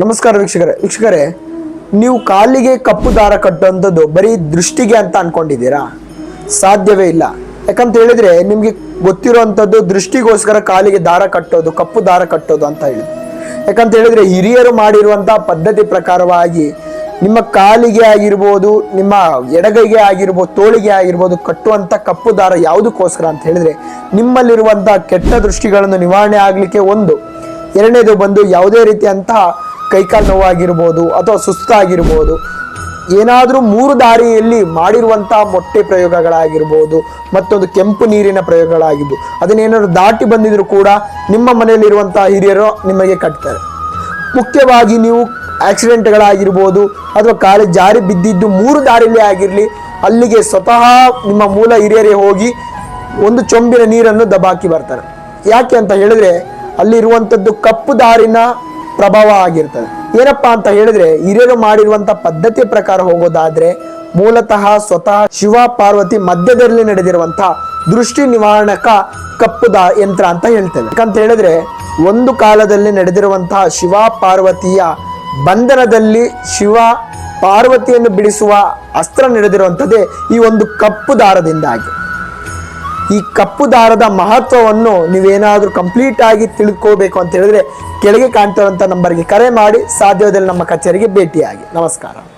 ನಮಸ್ಕಾರ ವೀಕ್ಷಕರೇ, ನೀವು ಕಾಲಿಗೆ ಕಪ್ಪು ದಾರ ಕಟ್ಟುವಂಥದ್ದು ಬರೀ ದೃಷ್ಟಿಗೆ ಅಂತ ಅನ್ಕೊಂಡಿದ್ದೀರಾ? ಸಾಧ್ಯವೇ ಇಲ್ಲ. ಯಾಕಂತ ಹೇಳಿದ್ರೆ ನಿಮ್ಗೆ ಗೊತ್ತಿರುವಂಥದ್ದು ದೃಷ್ಟಿಗೋಸ್ಕರ ಕಾಲಿಗೆ ದಾರ ಕಟ್ಟೋದು, ಕಪ್ಪು ದಾರ ಕಟ್ಟೋದು ಅಂತ ಹೇಳಿ. ಯಾಕಂತ ಹೇಳಿದ್ರೆ ಹಿರಿಯರು ಮಾಡಿರುವಂತಹ ಪದ್ಧತಿ ಪ್ರಕಾರವಾಗಿ ನಿಮ್ಮ ಕಾಲಿಗೆ ಆಗಿರ್ಬೋದು, ನಿಮ್ಮ ಎಡಗೈಗೆ ಆಗಿರ್ಬೋದು, ತೋಳಿಗೆ ಆಗಿರ್ಬೋದು ಕಟ್ಟುವಂಥ ಕಪ್ಪು ದಾರ ಯಾವುದಕ್ಕೋಸ್ಕರ ಅಂತ ಹೇಳಿದ್ರೆ ನಿಮ್ಮಲ್ಲಿರುವಂತಹ ಕೆಟ್ಟ ದೃಷ್ಟಿಗಳನ್ನು ನಿವಾರಣೆ ಆಗಲಿಕ್ಕೆ ಒಂದು. ಎರಡನೇದು ಬಂದು ಯಾವುದೇ ರೀತಿಯಂತಹ ಕೈಕಾಲು ನೋವಾಗಿರ್ಬೋದು ಅಥವಾ ಸುಸ್ತಾಗಿರ್ಬೋದು, ಏನಾದರೂ ಮೂರು ದಾರಿಯಲ್ಲಿ ಮಾಡಿರುವಂತಹ ಮೊಟ್ಟೆ ಪ್ರಯೋಗಗಳಾಗಿರ್ಬೋದು, ಮತ್ತೊಂದು ಕೆಂಪು ನೀರಿನ ಪ್ರಯೋಗಗಳಾಗಿದ್ದು ಅದನ್ನೇನಾದ್ರು ದಾಟಿ ಬಂದಿದ್ರು ಕೂಡ ನಿಮ್ಮ ಮನೆಯಲ್ಲಿರುವಂತಹ ಹಿರಿಯರು ನಿಮಗೆ ಕಟ್ತಾರೆ. ಮುಖ್ಯವಾಗಿ ನೀವು ಆಕ್ಸಿಡೆಂಟ್ಗಳಾಗಿರ್ಬೋದು ಅಥವಾ ಕಾಲು ಜಾರಿ ಬಿದ್ದಿದ್ದು ಮೂರು ದಾರಿಯಲ್ಲೇ ಆಗಿರಲಿ, ಅಲ್ಲಿಗೆ ಸ್ವತಃ ನಿಮ್ಮ ಮೂಲ ಹಿರಿಯರೇ ಹೋಗಿ ಒಂದು ಚೊಂಬಿನ ನೀರನ್ನು ದಬಾಕಿ ಬರ್ತಾರೆ. ಯಾಕೆ ಅಂತ ಹೇಳಿದ್ರೆ ಅಲ್ಲಿರುವಂಥದ್ದು ಕಪ್ಪು ದಾರಿನ ಪ್ರಭಾವ ಆಗಿರ್ತದೆ. ಏನಪ್ಪಾ ಅಂತ ಹೇಳಿದ್ರೆ ಹಿರಿಯರು ಮಾಡಿರುವಂತಹ ಪದ್ಧತಿಯ ಪ್ರಕಾರ ಹೋಗೋದಾದ್ರೆ ಮೂಲತಃ ಸ್ವತಃ ಶಿವ ಪಾರ್ವತಿ ಮಧ್ಯದಲ್ಲಿ ನಡೆದಿರುವಂತಹ ದೃಷ್ಟಿ ನಿವಾರಣಕ ಕಪ್ಪು ಯಂತ್ರ ಅಂತ ಹೇಳ್ತೇವೆ. ಯಾಕಂತ ಹೇಳಿದ್ರೆ ಒಂದು ಕಾಲದಲ್ಲಿ ನಡೆದಿರುವಂತಹ ಶಿವ ಪಾರ್ವತಿಯ ಬಂಧನದಲ್ಲಿ ಶಿವ ಪಾರ್ವತಿಯನ್ನು ಬಿಡಿಸುವ ಅಸ್ತ್ರ ನಡೆದಿರುವಂಥದ್ದೇ ಈ ಒಂದು ಕಪ್ಪು ದಾರದಿಂದಾಗಿ. ಈ ಕಪ್ಪು ದಾರದ ಮಹತ್ವವನ್ನು ನೀವೇನಾದರೂ ಕಂಪ್ಲೀಟ್ ಆಗಿ ತಿಳ್ಕೋಬೇಕು ಅಂತ ಹೇಳಿದ್ರೆ ಕೆಳಗೆ ಕಾಣ್ತಿರುವಂಥ ನಂಬರ್ಗೆ ಕರೆ ಮಾಡಿ, ಸಾಧ್ಯವಾದಲ್ಲಿ ನಮ್ಮ ಕಚೇರಿಗೆ ಭೇಟಿಯಾಗಿ. ನಮಸ್ಕಾರ.